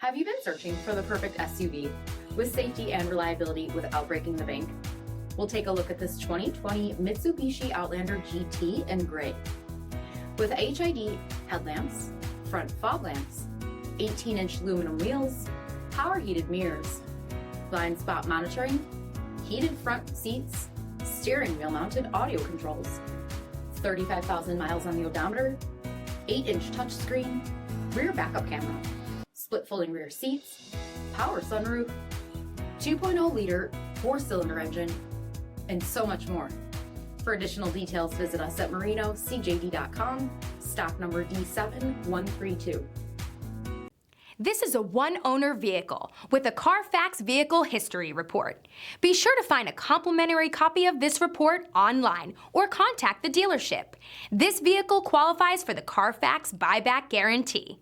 Have you been searching for the perfect SUV with safety and reliability without breaking the bank? We'll take a look at this 2020 Mitsubishi Outlander GT in gray. With HID headlamps, front fog lamps, 18-inch aluminum wheels, power heated mirrors, blind spot monitoring, heated front seats, steering wheel mounted audio controls, 35,000 miles on the odometer, 8-inch touchscreen, rear backup camera, split folding rear seats, power sunroof, 2.0-liter 4-cylinder engine, and so much more. For additional details, visit us at MarinoCJD.com, stock number D7132. This is a one-owner vehicle with a Carfax Vehicle History Report. Be sure to find a complimentary copy of this report online or contact the dealership. This vehicle qualifies for the Carfax Buyback Guarantee.